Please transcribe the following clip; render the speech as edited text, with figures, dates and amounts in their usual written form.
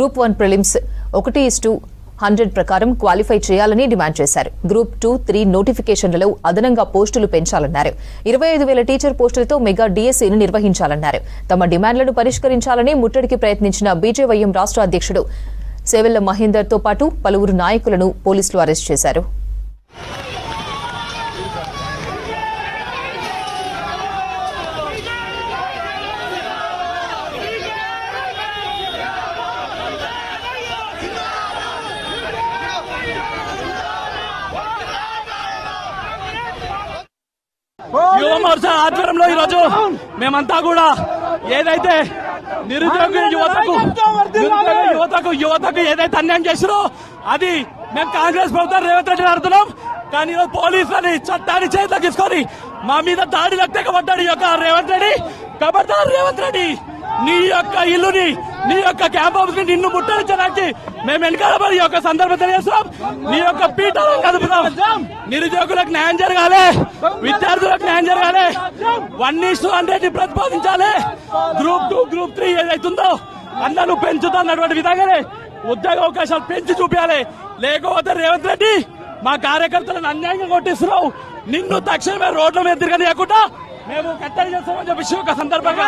Group 1 prelims 1:100 ప్రకారం qualify చేయాలని demand చేశారు. గ్రూప్ 2, 3 నోటిఫికేషన్లలో అదనంగా పోస్టులు పెంచాలన్నారు. 25,000 టీచర్ పోస్టులతో మెగా డిఎస్సీని నిర్వహించాలన్నారు. తమ డిమాండ్లను పరిష్కరించాలని ముట్టడికి ప్రయత్నించిన బీజేవైఎం రాష్ట్ర అధ్యక్షుడు సేవెళ్ల మహేందర్ తో పాటు పలువురు నాయకులను పోలీసులు అరెస్ట్ చేశారు. యువ మోర్చా ఆధ్వర్యంలో ఈరోజు మేమంతా కూడా ఏదైతే నిరుద్యోగ యువతకు ఏదైతే అన్యాయం చేసిరో అది మేము కాంగ్రెస్ ప్రభుత్వం రేవంత్ రెడ్డి అడుగుతున్నాం. కానీ పోలీసులని చట్టాన్ని చేతిలో తీసుకొని మా మీద దాడిలకు తెగబడ్డాడు ఈ యొక్క రేవంత్ రెడ్డి. ఖబర్దార్ రేవంత్ రెడ్డి, నీ యొక్క ఇల్లుని, నీ యొక్క క్యాంప్ హౌస్ ని నిన్ను ముట్టడించడానికి మేము వెనకాలబడి ఈ యొక్క సందర్భం తెలియజేస్తాం. నీ యొక్క పీఠాలను కదుపుతాం. నిరుద్యోగులకు న్యాయం జరగాలి, విద్యార్థులకు న్యాయం జరగాలి, 1:100 ప్రతిపాదించాలి. గ్రూప్ 2, గ్రూప్ 3 ఏదైతుందో అందరూ పెంచుతున్నటువంటి విధంగానే ఉద్యోగ అవకాశాలు పెంచి చూపించాలి. లేకపోతే రేవంత్ రెడ్డి మా కార్యకర్తలను అన్యాయంగా కొట్టిస్తున్నావు, నిన్ను తక్షణమే రోడ్ల మీద తిరగనియకుండా మేము కట్టడి చేస్తామని చెప్పి ఒక సందర్భంగా